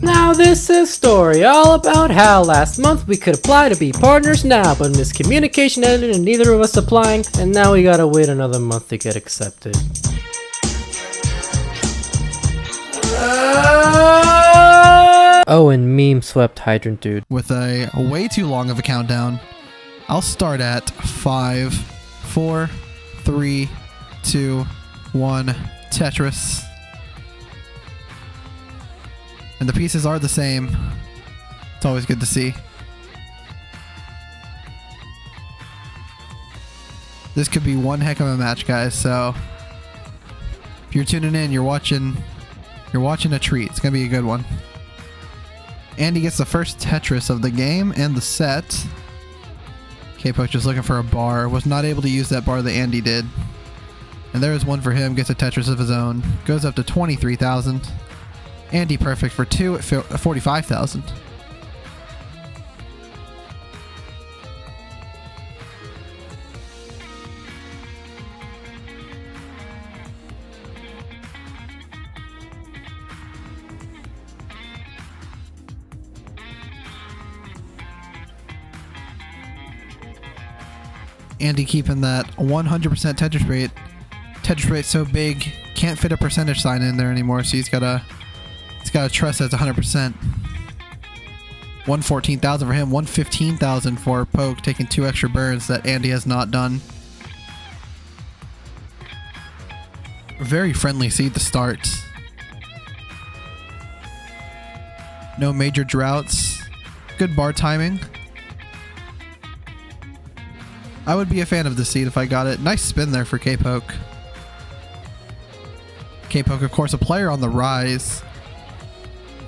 Now this is a story all about how last month we could apply to be partners now, but miscommunication ended and neither of us applying, and now we gotta wait another month to get accepted. Oh, and meme swept hydrant dude. With a way too long of a countdown, I'll start at 5, 4, 3, 2, 1, Tetris. And the pieces are the same. It's always good to see. This could be one heck of a match, guys, so if you're tuning in, you're watching a treat. It's gonna be a good one. Andy gets the first Tetris of the game and the set. K-Poke just looking for a bar. Was not able to use that bar that Andy did. And there is one for him. Gets a Tetris of his own. Goes up to 23,000. Andy perfect for 2 at 45,000. Andy keeping that 100% Tetris rate. Tetris rate so big, can't fit a percentage sign in there anymore, so he's gotta trust that's 100%. 114,000 for him, 115,000 for Poke, taking 2 extra burns that Andy has not done. Very friendly seed to start. No major droughts. Good bar timing. I would be a fan of this seed if I got it. Nice spin there for K-Poke. K-Poke, of course, a player on the rise.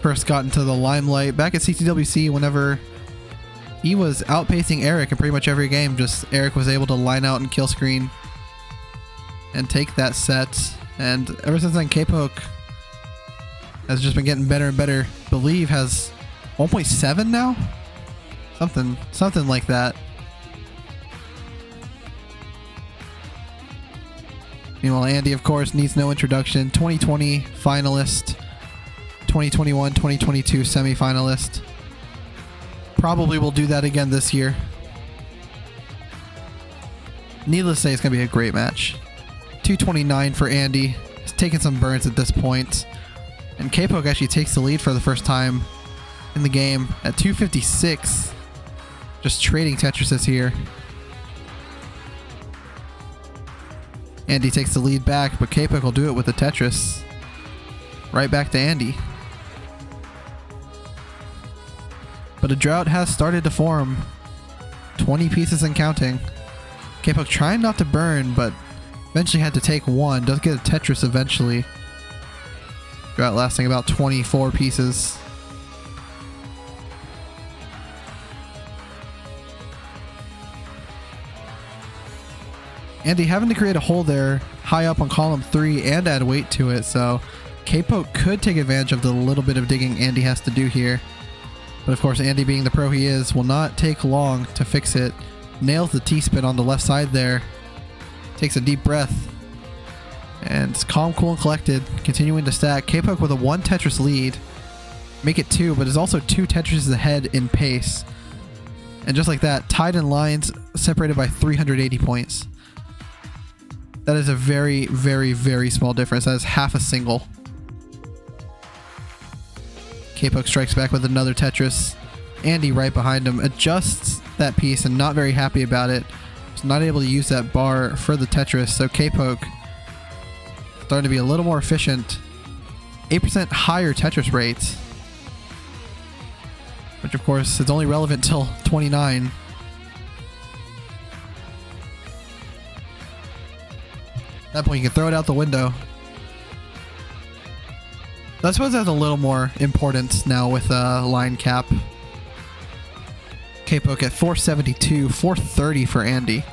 First got into the limelight back at CTWC whenever he was outpacing Eric in pretty much every game. Just Eric was able to line out and kill screen and take that set. And ever since then, K-Poke has just been getting better and better. Believe has 1.7 now? Something like that. Meanwhile, Andy, of course, needs no introduction. 2020 finalist. 2021, 2022 semi-finalist. Probably will do that again this year. Needless to say, it's going to be a great match. 229 for Andy. He's taking some burns at this point. And K-Poke actually takes the lead for the first time in the game at 256. Just trading Tetrises here. Andy takes the lead back, but K-Poke will do it with the Tetris. Right back to Andy. But a drought has started to form. 20 pieces and counting. K-Poke trying not to burn, but eventually had to take one. Does get a Tetris eventually. Drought lasting about 24 pieces. Andy having to create a hole there high up on column 3 and add weight to it, so K-Poke could take advantage of the little bit of digging Andy has to do here. But of course, Andy, being the pro he is, will not take long to fix it. Nails the T-spin on the left side there. Takes a deep breath. And it's calm, cool, and collected. Continuing to stack. K-Poke with a 1 Tetris lead. Make it 2, but is also 2 Tetrises ahead in pace. And just like that, tied in lines, separated by 380 points. That is a very, very, very small difference. That is half a single. K-Poke strikes back with another Tetris. Andy right behind him adjusts that piece and not very happy about it. He's not able to use that bar for the Tetris, so K-Poke starting to be a little more efficient. 8% higher Tetris rates. Which of course is only relevant till 29. At that point, you can throw it out the window. I suppose that's a little more importance now with line cap. K-Poke at 472, 430 for Andy.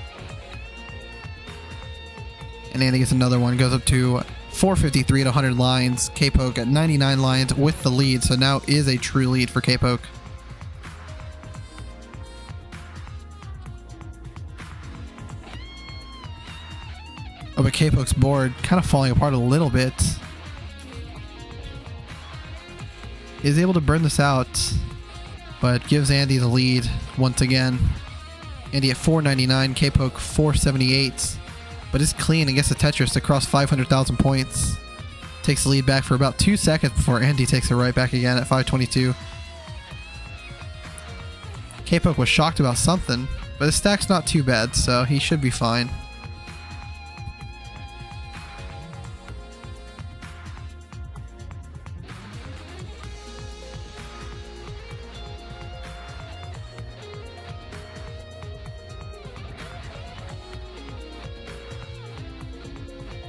And Andy gets another one, goes up to 453 at 100 lines. K-Poke at 99 lines with the lead, so now is a true lead for K-Poke. Oh, but K-Poke's board kind of falling apart a little bit. is able to burn this out, but gives Andy the lead once again. Andy at 499, K-Poke 478, but is clean and gets the Tetris to cross 500,000 points. Takes the lead back for about 2 seconds before Andy takes it right back again at 522. K-Poke was shocked about something, but his stack's not too bad, so he should be fine.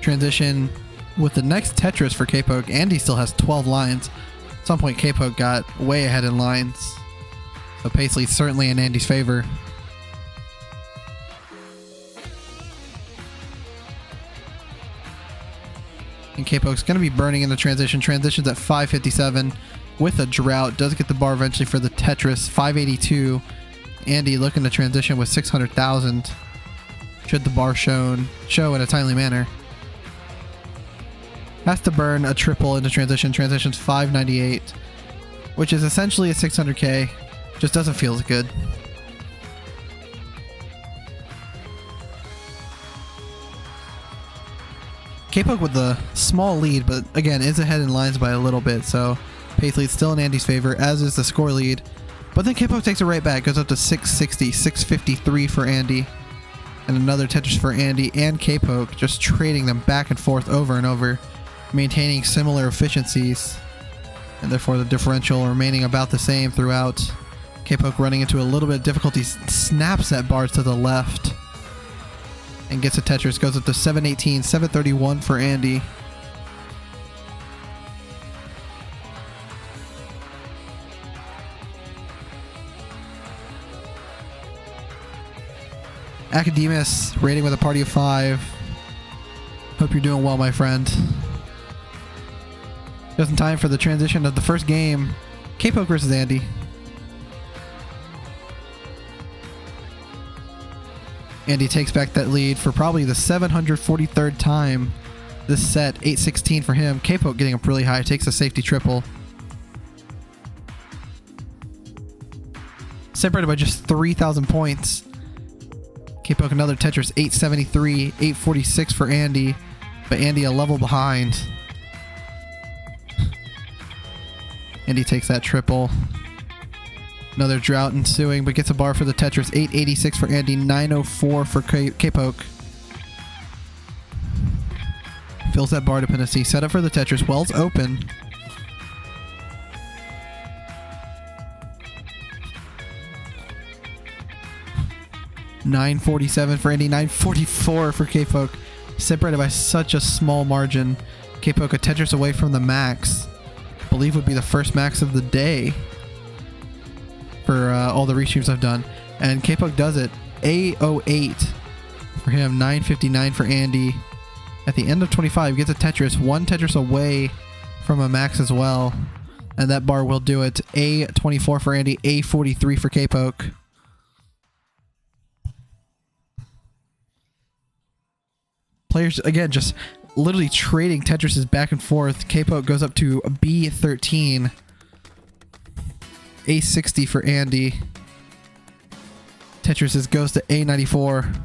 Transition with the next Tetris for K-Poke. Andy still has 12 lines. At some point, K-Poke got way ahead in lines. So pace lead's certainly in Andy's favor. And K-Poke's going to be burning in the transition. Transition's at 557 with a drought. Does get the bar eventually for the Tetris. 582. Andy looking to transition with 600,000. Should the bar show in a timely manner. Has to burn a triple into transition. Transition's 598, which is essentially a 600k. Just doesn't feel as good. K-Poke with the small lead, but again is ahead in lines by a little bit, so pace lead still in Andy's favor, as is the score lead. But then K-Poke takes it right back, goes up to 660, 653 for Andy. And another Tetris for Andy and K-Poke, just trading them back and forth over and over, maintaining similar efficiencies, and therefore the differential remaining about the same throughout. K-Poke running into a little bit of difficulty, snaps that bar to the left, and gets a Tetris, goes up to 718, 731 for Andy. Academus rating with a party of 5. Hope you're doing well, my friend. Just in time for the transition of the first game, K-Poke versus Andy. Andy takes back that lead for probably the 743rd time this set. 816 for him. K-Poke getting up really high, takes a safety triple. Separated by just 3,000 points. K-Poke another Tetris, 873, 846 for Andy, but Andy a level behind. Andy takes that triple. Another drought ensuing, but gets a bar for the Tetris, 886 for Andy, 904 for K-Poke. Fills that bar dependency, set up for the Tetris, Wells open. $947 for Andy, $944 for K-Poke. Separated by such a small margin. K-Poke a Tetris away from the max. I believe would be the first max of the day for all the restreams I've done. And K-Poke does it. A08 for him, 959 for Andy. At the end of 25, gets a Tetris. One Tetris away from a max as well. And that bar will do it. A24 for Andy, A43 for K-Poke. Players, again, just literally trading Tetrises back and forth. K-Poke goes up to B13. A60 for Andy. Tetrises goes to A94.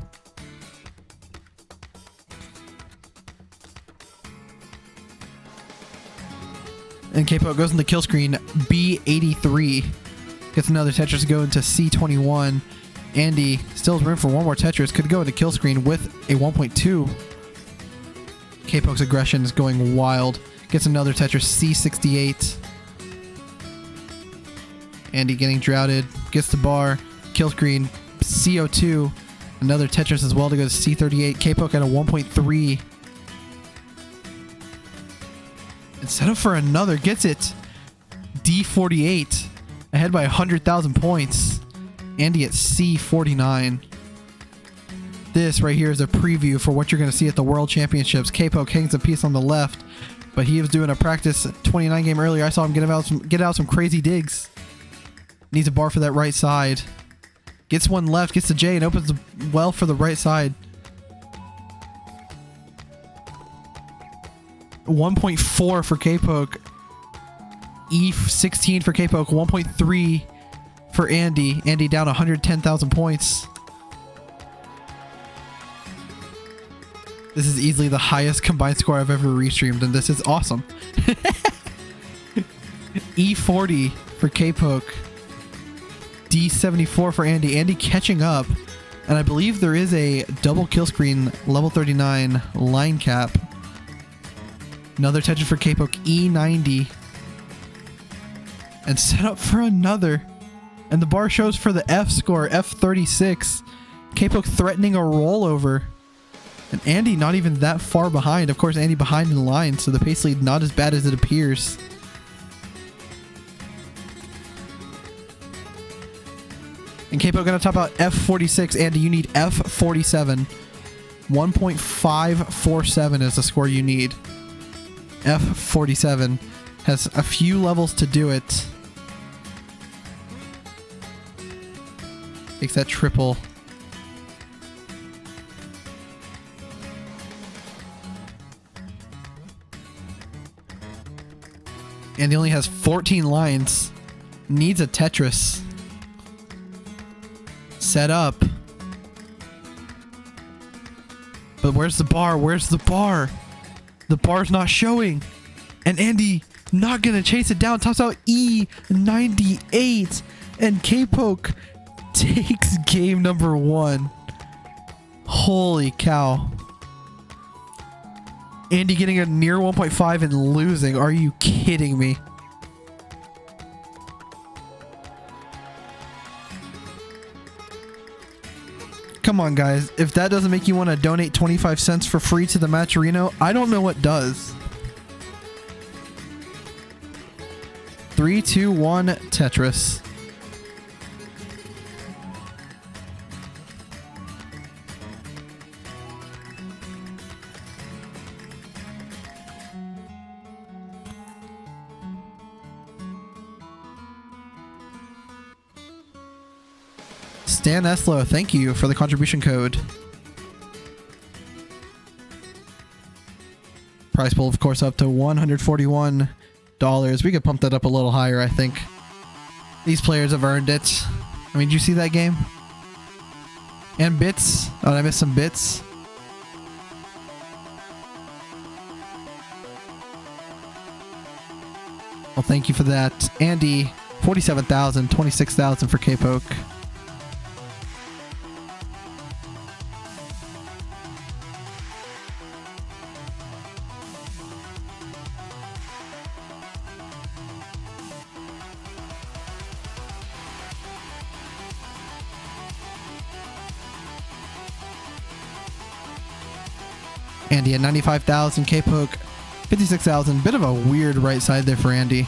And K-Poke goes in the kill screen. B83. Gets another Tetris to go into C21. Andy still has room for one more Tetris. Could go into kill screen with a 1.2. K-Poke's aggression is going wild. Gets another Tetris, C68. Andy getting droughted. Gets the bar. Kill screen, CO2. Another Tetris as well to go to C38. K-Poke at a 1.3. And set up for another. Gets it. D48. Ahead by 100,000 points. Andy at C49. This right here is a preview for what you're going to see at the World Championships. K-Poke hangs a piece on the left, but he was doing a practice 29 game earlier. I saw him get out some crazy digs. Needs a bar for that right side. Gets one left, gets the J, and opens the well for the right side. 1.4 for K-Poke. E16 for K-Poke, 1.3 for Andy. Andy down 110,000 points. This is easily the highest combined score I've ever restreamed, and this is awesome. E40 for K-Poke. D74 for Andy. Andy catching up. And I believe there is a double kill screen level 39 line cap. Another Tetris for K-Poke. E90. And set up for another. And the bar shows for the F score. F36. K-Poke threatening a rollover. And Andy not even that far behind. Of course, Andy behind in line, so the pace lead not as bad as it appears. And K-Poke gonna top out F46. Andy, you need F47. 1.547 is the score you need. F47 has a few levels to do it. Takes that triple. And he only has 14 lines. Needs a Tetris. Set up. But where's the bar? Where's the bar? The bar's not showing. And Andy not gonna chase it down. Tops out E98. And K-Poke takes game number 1. Holy cow. Andy getting a near 1.5 and losing. Are you kidding me? Come on, guys. If that doesn't make you want to donate 25 cents for free to the Matcherino, I don't know what does. 3, 2, 1, Tetris. Stan Eslo, thank you for the contribution code. Price pool, of course, up to $141. We could pump that up a little higher, I think. These players have earned it. I mean, did you see that game? And bits. Oh, did I miss some bits? Well, thank you for that. Andy, 47,000, 26,000 for K-Poke. Andy at 95,000, K-Poke 56,000. Bit of a weird right side there for Andy.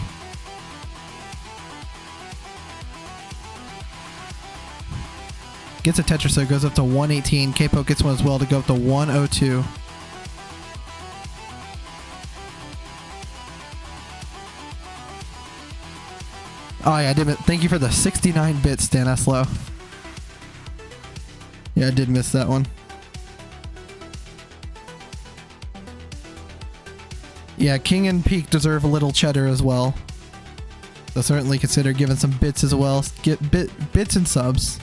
Gets a Tetris, so it goes up to 118. K-Poke gets one as well to go up to 102. Oh yeah, I did. Thank you for the 69 bits, Stan Eslo. Yeah, I did miss that one. Yeah, King and Peak deserve a little cheddar as well. So certainly consider giving some bits as well. Get bits and subs.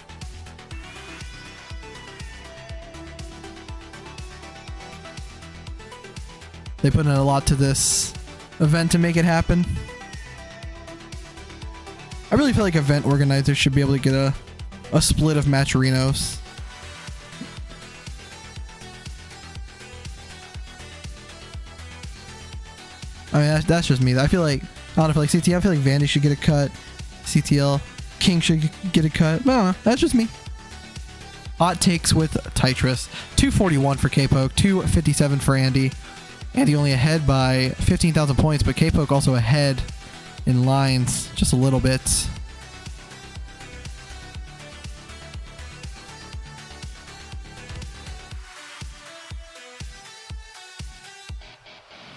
They put in a lot to this event to make it happen. I really feel like event organizers should be able to get a split of Matcherinos. I mean, that's just me. I feel like, I don't know, feel like CTL, I feel like Vandy should get a cut. CTL, King should get a cut. But I don't know. That's just me. Hot takes with Tytris. 241 for K-Poke, 257 for Andy. Andy only ahead by 15,000 points, but K-Poke also ahead in lines just a little bit.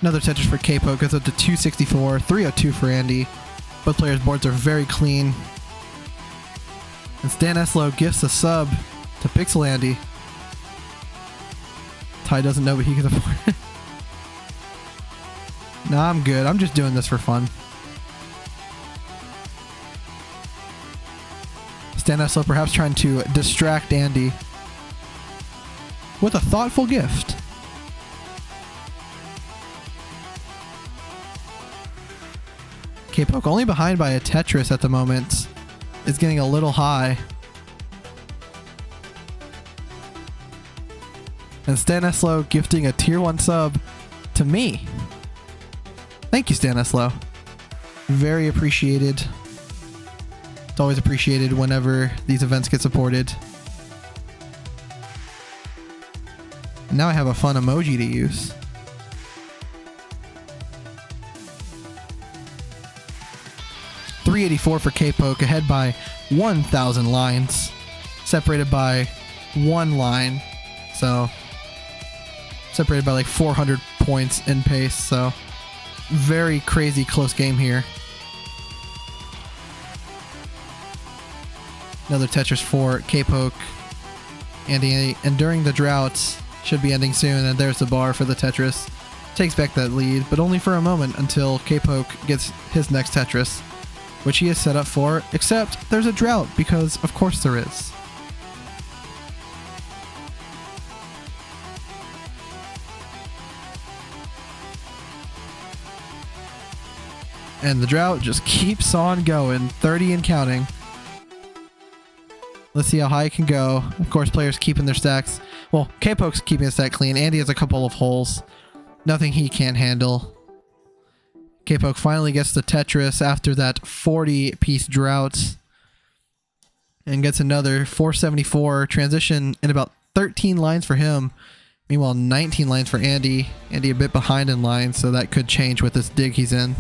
Another Tetris for K-Poke goes up to 264, 302 for Andy. Both players' boards are very clean. And Stan Eslo gifts a sub to Pixel Andy. Ty doesn't know, but he can afford it. Nah, I'm good. I'm just doing this for fun. Stanislow perhaps trying to distract Andy with a thoughtful gift. K-Poke only behind by a Tetris at the moment. Is getting a little high. And Stanislow gifting a tier 1 sub to me. Thank you, Stanislow. Very appreciated. It's always appreciated whenever these events get supported. And now I have a fun emoji to use. $384 for K-Poke, ahead by 1,000 lines. Separated by 1 line. So, separated by like 400 points in pace. So, very crazy close game here. Another Tetris for K-Poke. Andy, and during the drought, should be ending soon, and there's the bar for the Tetris. Takes back that lead, but only for a moment until K-Poke gets his next Tetris, which he is set up for, except there's a drought, because of course there is. And the drought just keeps on going, 30 and counting. Let's see how high it can go. Of course, players keeping their stacks. Well, K-Poke's keeping his stack clean. Andy has a couple of holes. Nothing he can't handle. K-Poke finally gets the Tetris after that 40-piece drought. And gets another 474 transition in about 13 lines for him. Meanwhile, 19 lines for Andy. Andy a bit behind in line, so that could change with this dig he's in.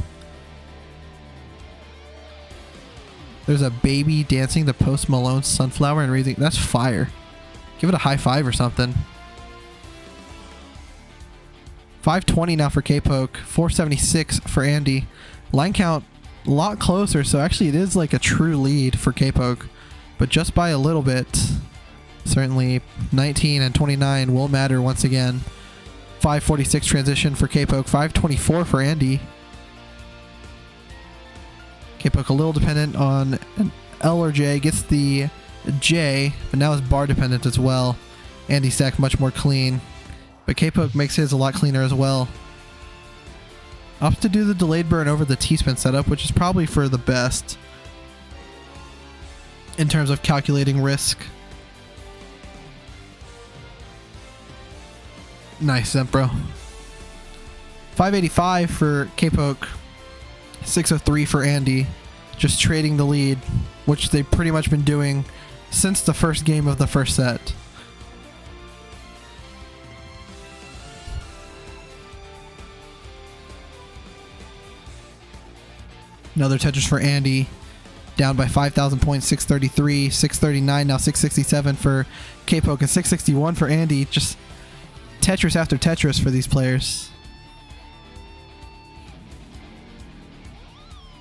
There's a baby dancing to Post Malone's Sunflower and raising. That's fire. Give it a high five or something. 520 now for K-Poke. 476 for Andy. Line count a lot closer, so actually it is like a true lead for K-Poke, but just by a little bit. Certainly 19 and 29 will matter once again. 546 transition for K-Poke. 524 for Andy. K-Poke a little dependent on an L or J, gets the J, but now is bar dependent as well. Andy stack much more clean, but K-Poke makes his a lot cleaner as well. Opts to do the delayed burn over the T-spin setup, which is probably for the best in terms of calculating risk. Nice, Zempro. 585 for K-Poke. 603 for Andy, just trading the lead, which they've pretty much been doing since the first game of the first set. Another Tetris for Andy, down by 5,000 points, 633, 639, now 667 for K-Poke, and 661 for Andy. Just Tetris after Tetris for these players.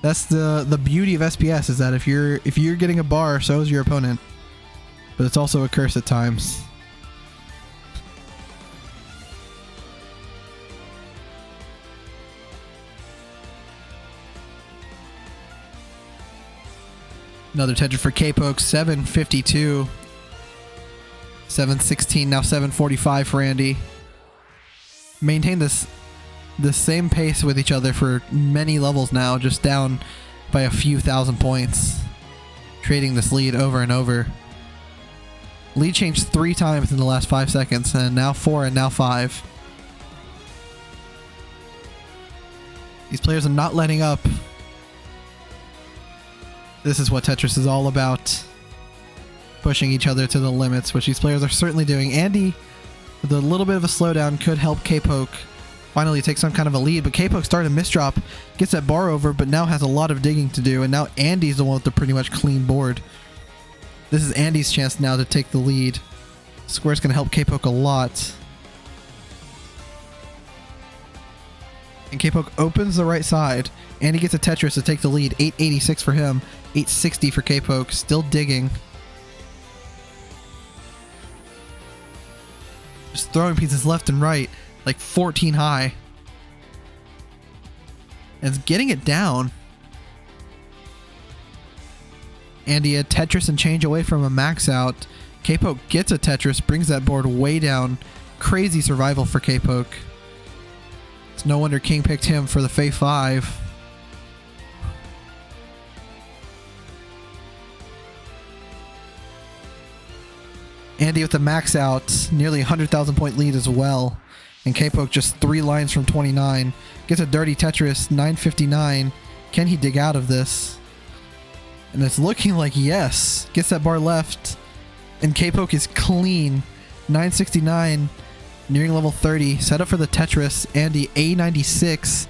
That's the beauty of SPS, is that if you're getting a bar, so is your opponent. But it's also a curse at times. Another Tetris for K-Poke, 752. 716, now 745 for Andy. Maintain the same pace with each other for many levels now, just down by a few thousand points. Trading this lead over and over. Lead changed 3 times in the last 5 seconds, and now 4 and now 5. These players are not letting up. This is what Tetris is all about. Pushing each other to the limits, which these players are certainly doing. Andy, with a little bit of a slowdown, could help K-Poke finally take some kind of a lead, but K-Poke started a misdrop, gets that bar over, but now has a lot of digging to do, and now Andy's the one with the pretty much clean board. This is Andy's chance now to take the lead. Square's going to help K-Poke a lot. And K-Poke opens the right side. Andy gets a Tetris to take the lead. 886 for him, 860 for K-Poke, still digging. Just throwing pieces left and right. Like 14 high. And it's getting it down. Andy a Tetris and change away from a max out. K-Poke gets a Tetris, brings that board way down. Crazy survival for K-Poke. It's no wonder King picked him for the Fae 5. Andy with the max out, nearly 100,000 point lead as well. And K-Poke just 3 lines from 29. Gets a dirty Tetris, 959. Can he dig out of this? And it's looking like yes. Gets that bar left. And K-Poke is clean. 969. Nearing level 30. Set up for the Tetris. Andy A96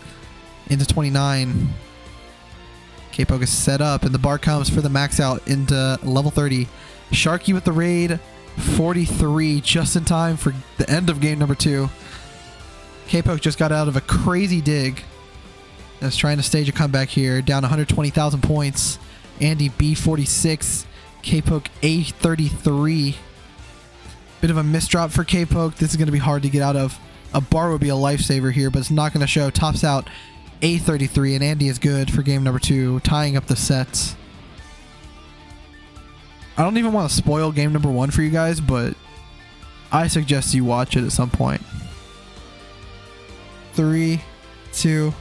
into 29. K-Poke is set up. And the bar comes for the max out into level 30. Sharky with the raid. 43 just in time for the end of game number 2. K-Poke just got out of a crazy dig. Is trying to stage a comeback here. Down 120,000 points. Andy B46. K-Poke A33. Bit of a misdrop for K-Poke. This is going to be hard to get out of. A bar would be a lifesaver here, but it's not going to show. Tops out A33, and Andy is good for game number 2, tying up the sets. I don't even want to spoil game number 1 for you guys, but I suggest you watch it at some point. 3, 2,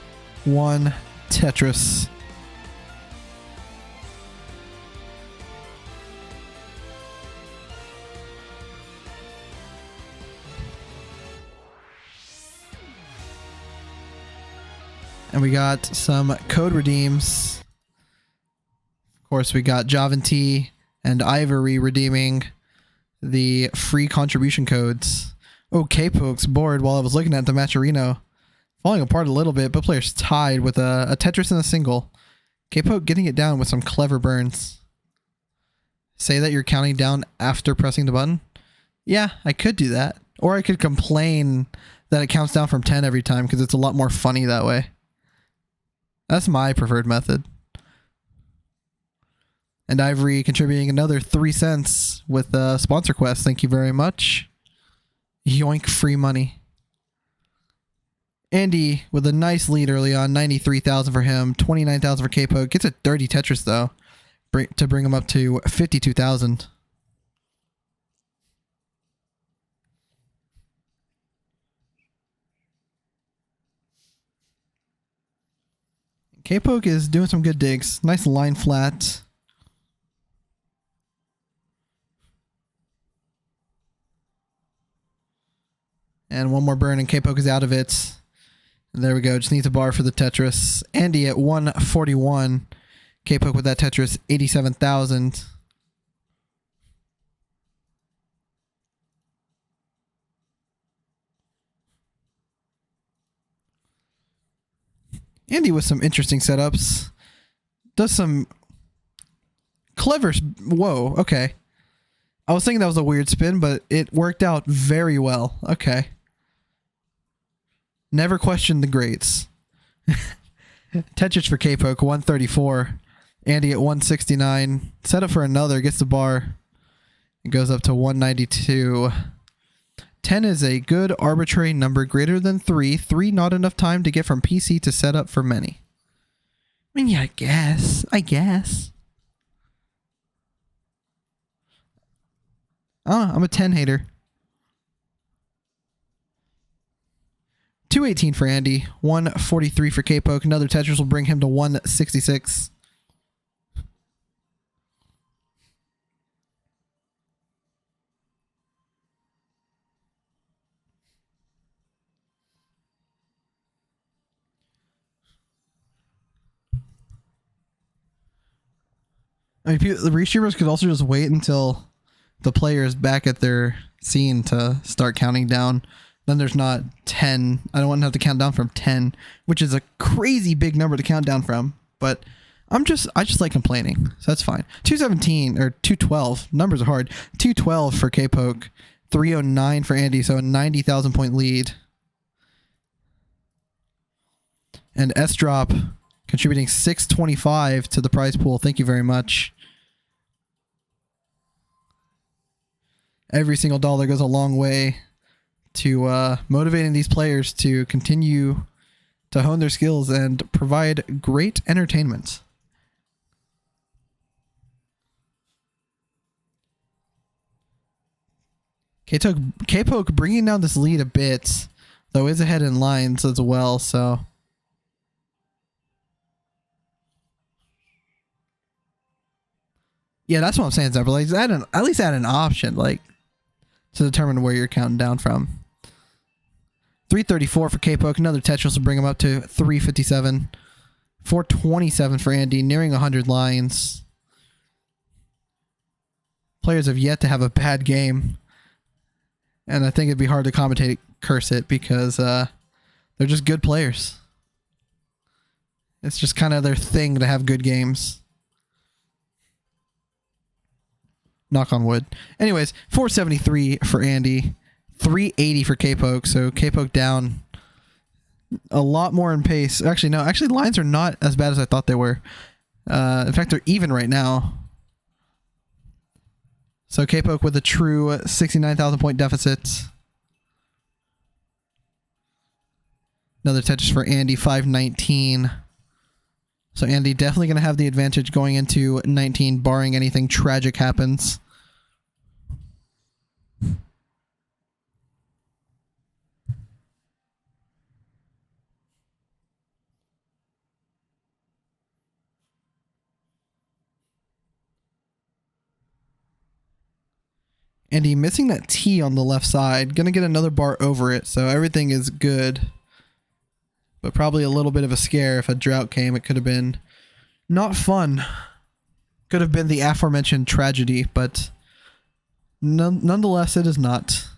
1, Tetris. And we got some code redeems. Of course, we got Javanti and Ivory redeeming the free contribution codes. Oh, K-Poke's board, while I was looking at the Matcherino, falling apart a little bit, but players tied with a Tetris and a single. K-Poke getting it down with some clever burns. Say that you're counting down after pressing the button? Yeah, I could do that. Or I could complain that it counts down from 10 every time because it's a lot more funny that way. That's my preferred method. And Ivory contributing another 3 cents with a sponsor quest. Thank you very much. Yoink, free money. Andy with a nice lead early on. 93,000 for him. 29,000 for K-Poke. Gets a dirty Tetris though. To bring him up to 52,000. K-Poke is doing some good digs. Nice line flat. And one more burn and K-Poke is out of it. And there we go. Just needs a bar for the Tetris. Andy at 141. K-Poke with that Tetris, 87,000. Andy with some interesting setups. Does some clever... Whoa, okay. I was thinking that was a weird spin, but it worked out very well. Okay. Never questioned the grades. Tetris for K-Poke, 134. Andy at 169. Set up for another. Gets the bar. It goes up to 192. 10 is a good arbitrary number greater than 3. 3 not enough time to get from PC to set up for many. I mean, yeah, I guess. I'm a 10 hater. 218 for Andy. 143 for K-Poke. Another Tetris will bring him to 166. I mean, the restreamers could also just wait until the player is back at their scene to start counting down. Then there's not 10. I don't want to have to count down from 10, which is a crazy big number to count down from. But I just like complaining, so that's fine. 217 or 212. Numbers are hard. 212 for K-Poke. 309 for Andy, so a 90,000 point lead. And S-Drop contributing 625 to the prize pool. Thank you very much. Every single dollar goes a long way to motivating these players to continue to hone their skills and provide great entertainment. K-Poke bringing down this lead a bit, though is ahead in lines as well, so. Yeah, that's what I'm saying, Zebra. Like, at least add an option, like, to determine where you're counting down from. 334 for K-Poke. Another Tetris will bring him up to 357. 427 for Andy, nearing 100 lines. Players have yet to have a bad game. And I think it'd be hard to curse it because they're just good players. It's just kind of their thing to have good games. Knock on wood. Anyways, 473 for Andy. 380 for K-Poke. So K-Poke down a lot more in pace. Actually, no. Actually, lines are not as bad as I thought they were. In fact, they're even right now. So K-Poke with a true 69,000 point deficit. Another Tetris for Andy, 519. So Andy definitely going to have the advantage going into 19, barring anything tragic happens. Andy missing that T on the left side. Going to get another bar over it, so everything is good. But probably a little bit of a scare if a drought came. It could have been not fun. Could have been the aforementioned tragedy, but nonetheless, it is not.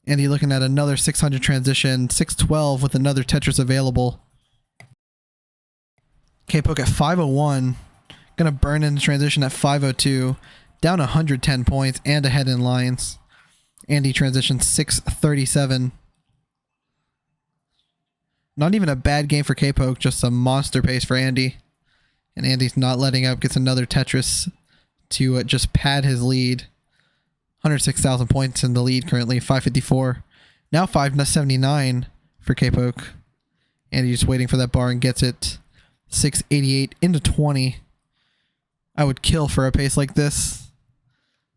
Andy looking at another 600 transition. 612 with another Tetris available. K-Poke at 501. Going to burn in the transition at 502. Down 110 points and ahead in lines. Andy transition 637. Not even a bad game for K-Poke, just a monster pace for Andy. And Andy's not letting up, gets another Tetris to just pad his lead. 106,000 points in the lead currently, 554. Now 579 for K-Poke. Andy just waiting for that bar and gets it. 688 into 20. I would kill for a pace like this.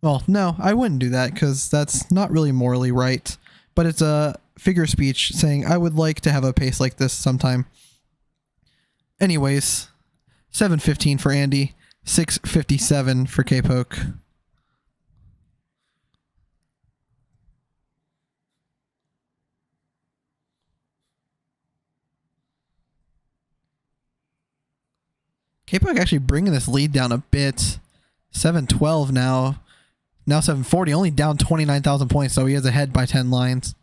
Well, no, I wouldn't do that because that's not really morally right. But it's a figure of speech saying I would like to have a pace like this sometime. Anyways, 715 for Andy, 657 for K-Poke. K-Poke actually bringing this lead down a bit. 712 now. Now 740, only down 29,000 points, so he is ahead by 10 lines.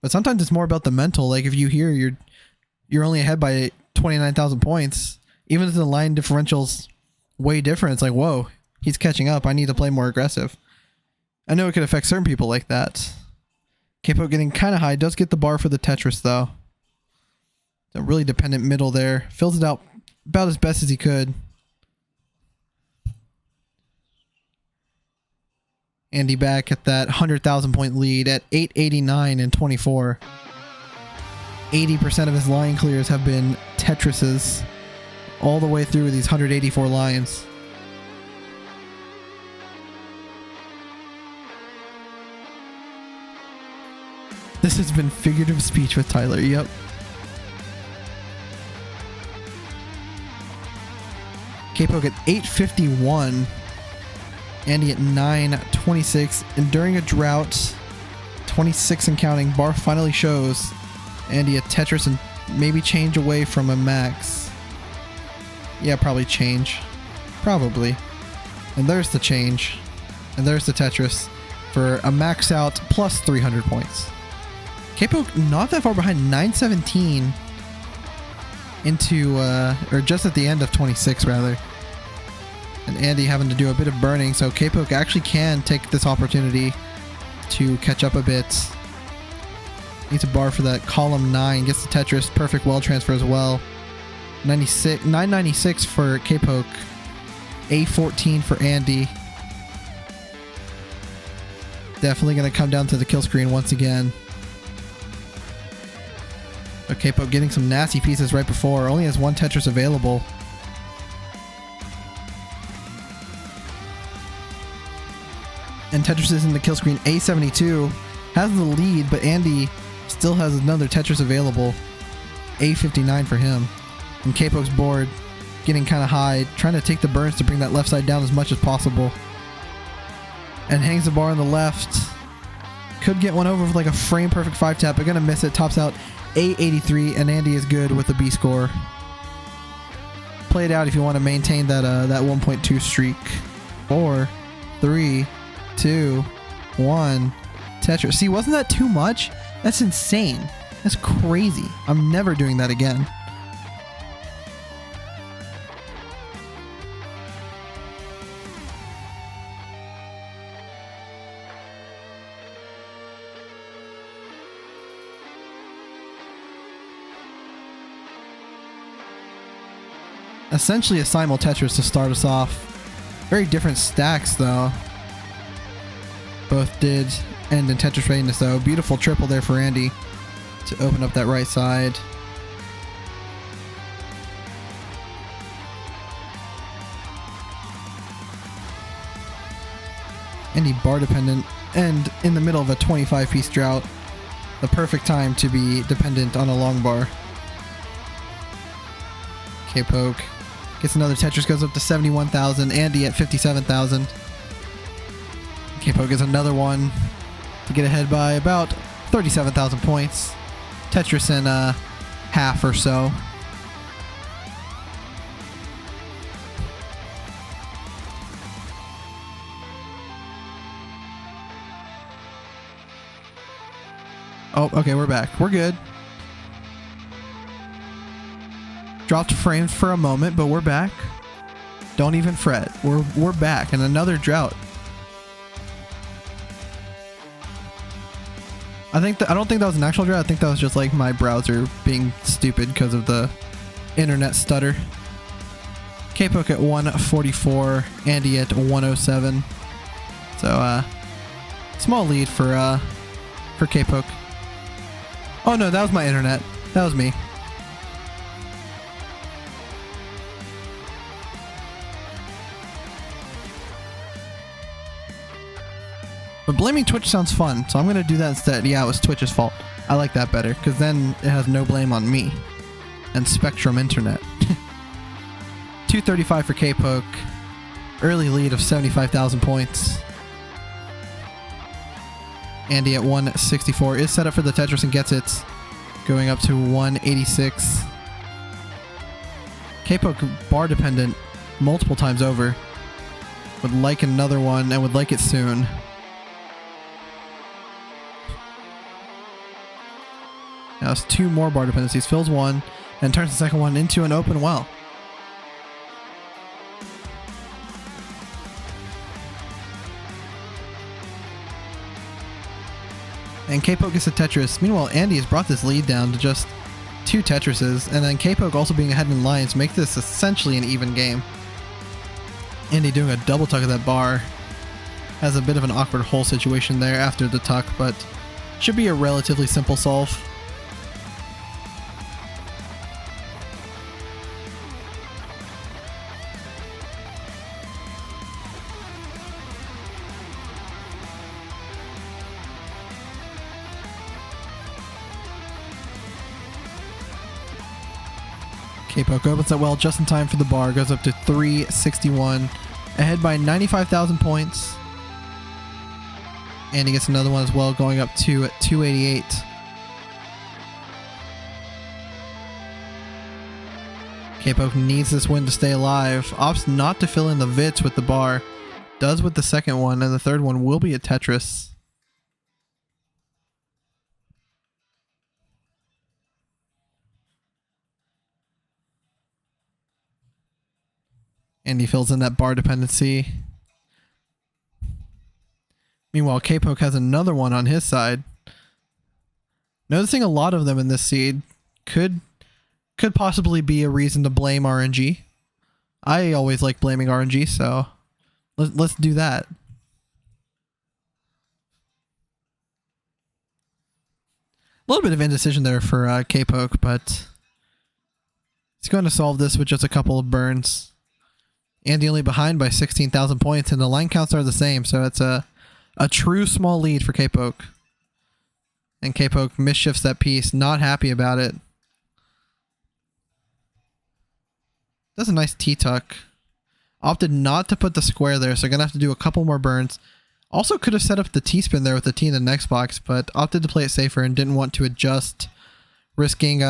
But sometimes it's more about the mental. Like if you hear you're only ahead by 29,000 points, even if the line differential's way different, it's like, whoa, he's catching up. I need to play more aggressive. I know it could affect certain people like that. K-Poke getting kind of high. Does get the bar for the Tetris, though. A really dependent middle there. Fills it out about as best as he could. Andy back at that 100,000 point lead at 889 and 24. 80% of his line clears have been Tetrises all the way through these 184 lines. This has been figurative speech with Tyler. Yep. K-Poke at 851. Andy at 926. And during a drought, 26 and counting, bar finally shows Andy a Tetris and maybe change away from a max. Yeah, probably change. Probably. And there's the change. And there's the Tetris for a max out plus 300 points. K-Poke not that far behind, 917 into, or just at the end of 26 rather. And Andy having to do a bit of burning, so K-Poke actually can take this opportunity to catch up a bit. Needs a bar for that column 9, gets the Tetris, perfect well transfer as well. 996 for K-Poke, A14 for Andy. Definitely going to come down to the kill screen once again. But K-Poke getting some nasty pieces right before, only has one Tetris available. And Tetris is in the kill screen. A72 has the lead, but Andy still has another Tetris available. A59 for him. And K-Poke's board getting kind of high, trying to take the burns to bring that left side down as much as possible. And hangs the bar on the left. Could get one over with like a frame perfect 5-tap, but gonna miss it. Tops out A83, and Andy is good with the B score. Play it out if you want to maintain that 1.2 streak. 4, 3, 2, 1. Tetris. See, wasn't that too much? That's insane. That's crazy. I'm never doing that again. Essentially a simul Tetris to start us off. Very different stacks though. Both did end in Tetris readiness though. Beautiful triple there for Andy to open up that right side. Andy bar dependent and in the middle of a 25-piece drought. The perfect time to be dependent on a long bar. K-Poke gets another Tetris, goes up to 71,000. Andy at 57,000. K-Poke gets another one to get ahead by about 37,000 points. Tetris in half or so. Oh, okay, we're back. We're good. Dropped frames for a moment, but we're back. Don't even fret. We're back, and another drought. I don't think that was an actual drought. I think that was just like my browser being stupid because of the internet stutter. K-Poke at 144, Andy at 107. So small lead for K-Poke. Oh no, that was my internet. That was me. But blaming Twitch sounds fun, so I'm going to do that instead. Yeah, it was Twitch's fault. I like that better, because then it has no blame on me. And Spectrum Internet. 235 for K-Poke. Early lead of 75,000 points. Andy at 164 is set up for the Tetris and gets it. Going up to 186. K-Poke bar dependent multiple times over. Would like another one and would like it soon. Now it's 2 more bar dependencies. Fills one and turns the second one into an open well. And K-Poke gets a Tetris. Meanwhile, Andy has brought this lead down to just 2 Tetrises, and then K-Poke also being ahead in lines make this essentially an even game. Andy doing a double tuck of that bar. Has a bit of an awkward hole situation there after the tuck, but should be a relatively simple solve. K-Poke opens that well just in time for the bar. Goes up to 361. Ahead by 95,000 points. And he gets another one as well, going up to 288. K-Poke needs this win to stay alive. Opts not to fill in the Vits with the bar. Does with the second one, and the third one will be a Tetris. And he fills in that bar dependency. Meanwhile, K-Poke has another one on his side. Noticing a lot of them in this seed could possibly be a reason to blame RNG. I always like blaming RNG, so let's do that. A little bit of indecision there for K-Poke, but he's going to solve this with just a couple of burns. Andy only behind by 16,000 points, and the line counts are the same, so it's a A true small lead for K-Poke. And K-Poke misshifts that piece, not happy about it. That's a nice T-tuck. Opted not to put the square there, so gonna have to do a couple more burns. Also could have set up the T-spin there with the T in the next box, but opted to play it safer and didn't want to adjust, risking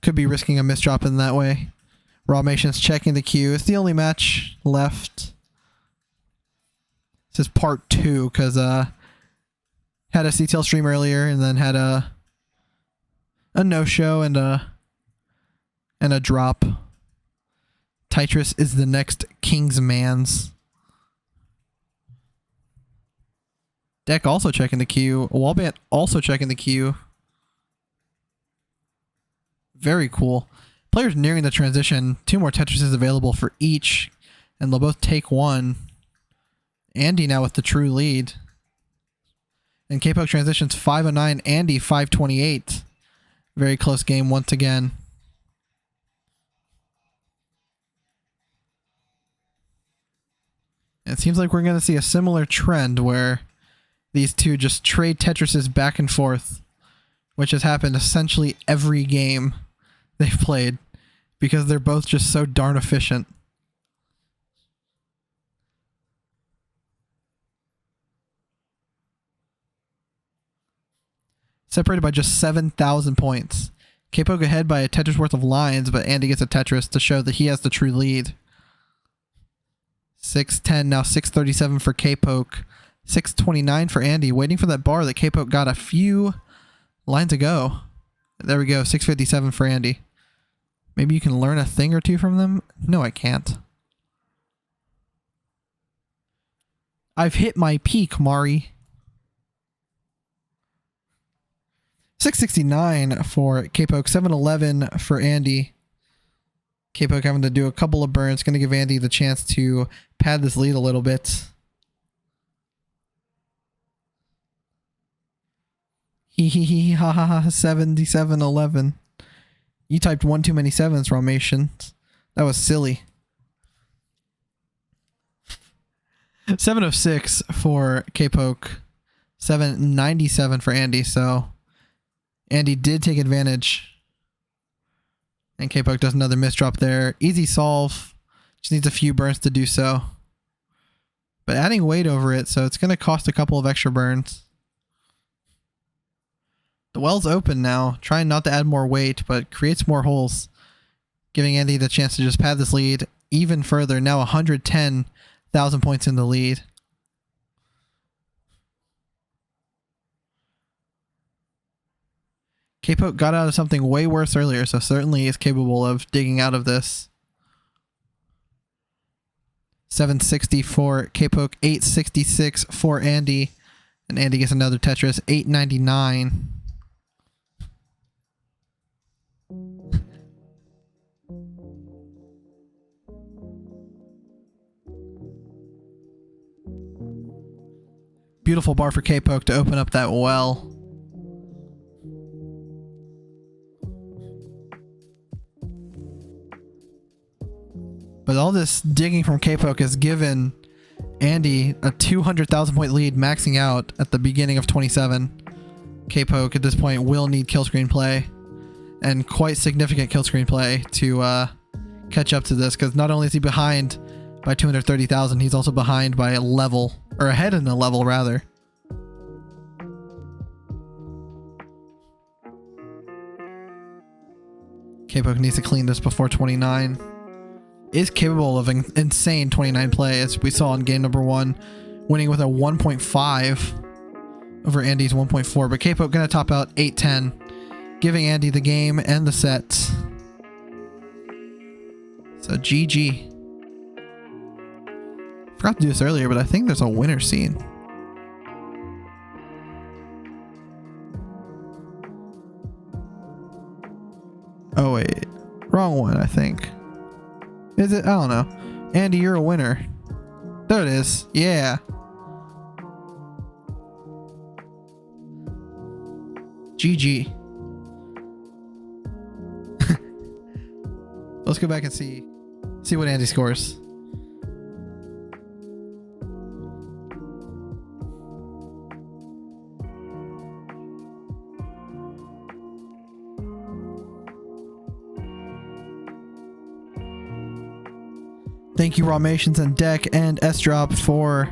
could be risking a misdrop in that way. Rawmation's checking the queue. It's the only match left. This is part 2 because had a CTL stream earlier and then had a no-show and a drop. Tytris is the next King's Mans. Deck also checking the queue. Wallband also checking the queue. Very cool. Players nearing the transition. 2 more Tetrises available for each, and they'll both take one. Andy now with the true lead. And K-Poke transitions 509, Andy 528. Very close game once again. It seems like we're going to see a similar trend where these two just trade Tetrises back and forth, which has happened essentially every game they've played because they're both just so darn efficient. Separated by just 7,000 points. K-Poke ahead by a Tetris worth of lines, but Andy gets a Tetris to show that he has the true lead. 610, now 637 for K-Poke. 629 for Andy, waiting for that bar that K-Poke got a few lines ago. There we go, 657 for Andy. Maybe you can learn a thing or two from them? No, I can't. I've hit my peak, Mari. 669 for K-Poke, 711 for Andy. K-Poke having to do a couple of burns, going to give Andy the chance to pad this lead a little bit. Hee ha ha ha, 7711. You typed one too many sevens, Rawmation. That was silly. 706 for K-Poke. 797 for Andy, so Andy did take advantage. And K-Poke does another misdrop there. Easy solve. Just needs a few burns to do so. But adding weight over it, so it's going to cost a couple of extra burns. The well's open now, trying not to add more weight, but creates more holes, giving Andy the chance to just pad this lead even further. Now 110,000 points in the lead. K-Poke got out of something way worse earlier, so certainly is capable of digging out of this. 760 for K-Poke, 866 for Andy, and Andy gets another Tetris, 899. Beautiful bar for K-Poke to open up that well. But all this digging from K-Poke has given Andy a 200,000 point lead, maxing out at the beginning of 27. K-Poke at this point will need kill screen play, and quite significant kill screen play to catch up to this, because not only is he behind by 230,000, he's also behind by a level, or ahead in a level rather. K-Poke needs to clean this before 29. Is capable of an insane 29 play, as we saw in game number 1, winning with a 1.5 over Andy's 1.4. But K-Poke gonna top out 8-10, giving Andy the game and the set. So GG. Forgot to do this earlier, but I think there's a winner scene. Oh wait, wrong one, I think. Is it? I don't know. Andy, you're a winner. There it is. Yeah. GG. Let's go back and see what Andy scores. Thank you, Ramations and Deck and S-Drop for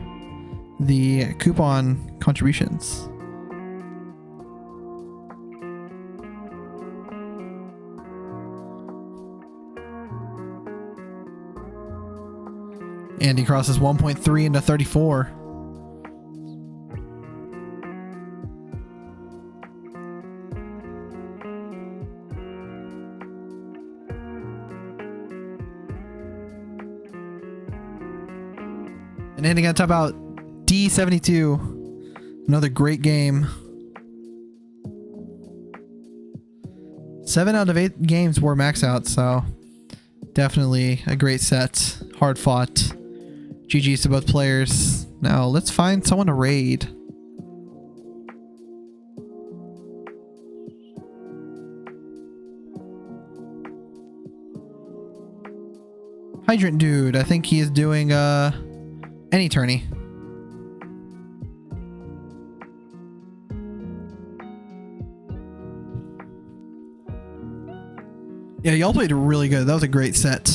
the coupon contributions. Andy crosses 1.3 into 34. And Andy gonna top out D72. Another great game. 7 out of 8 games were max out, so definitely a great set. Hard fought. GG's to both players. Now let's find someone to raid. Hydrant Dude, I think he is doing any tourney. Yeah, y'all played really good. That was a great set.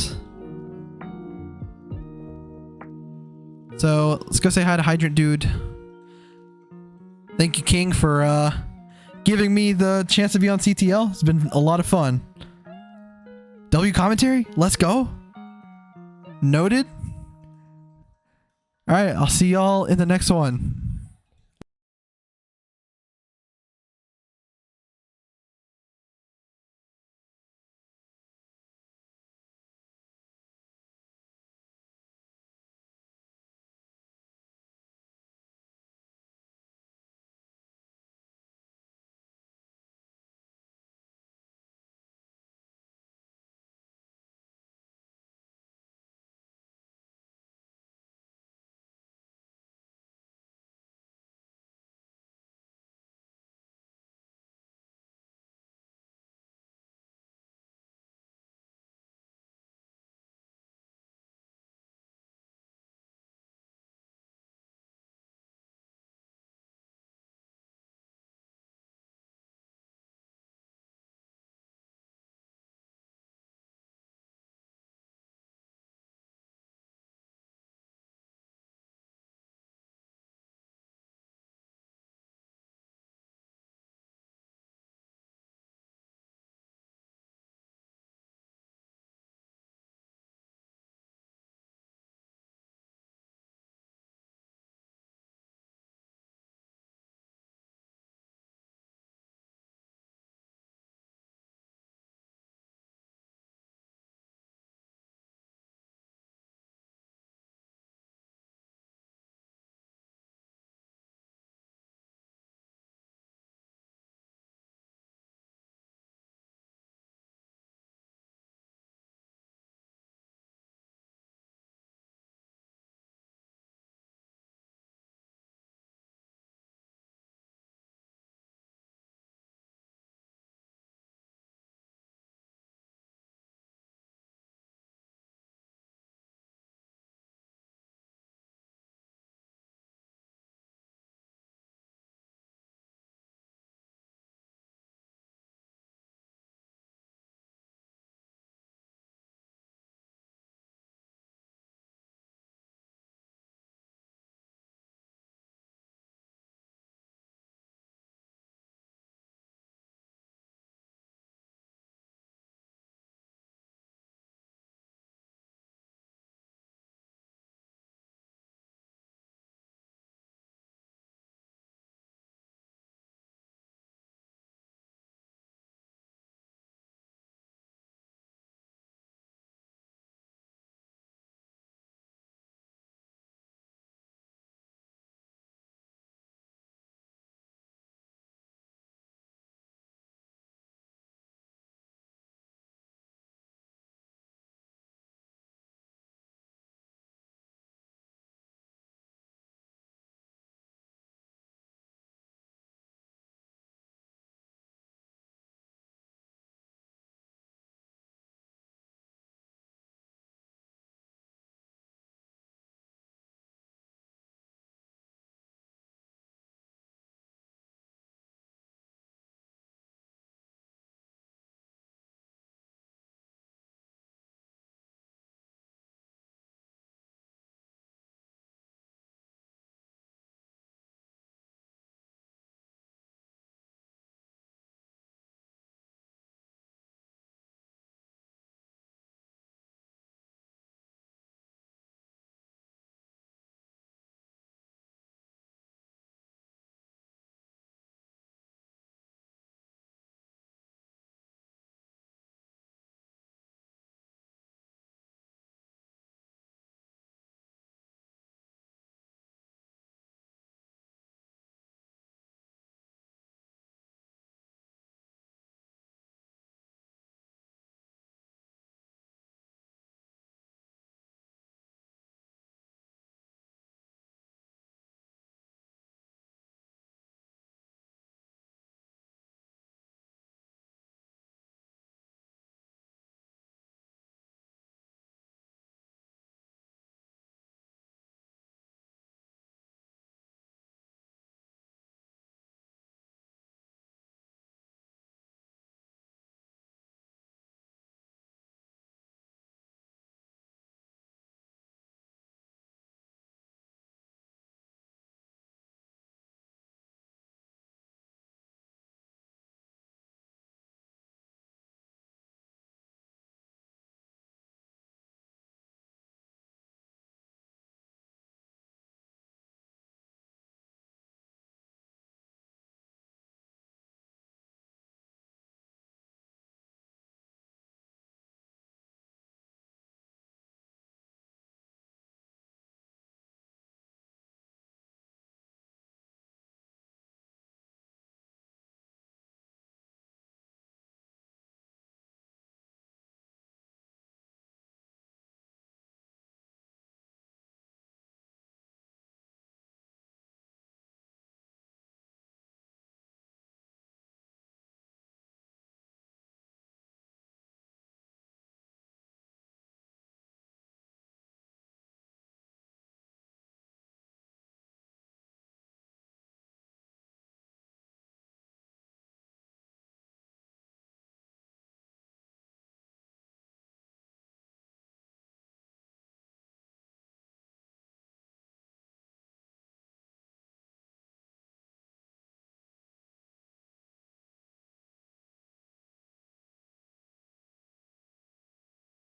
So let's go say hi to Hydrant Dude. Thank you, King, for giving me the chance to be on CTL. It's been a lot of fun. W commentary? Let's go. Noted. All right, I'll see y'all in the next one.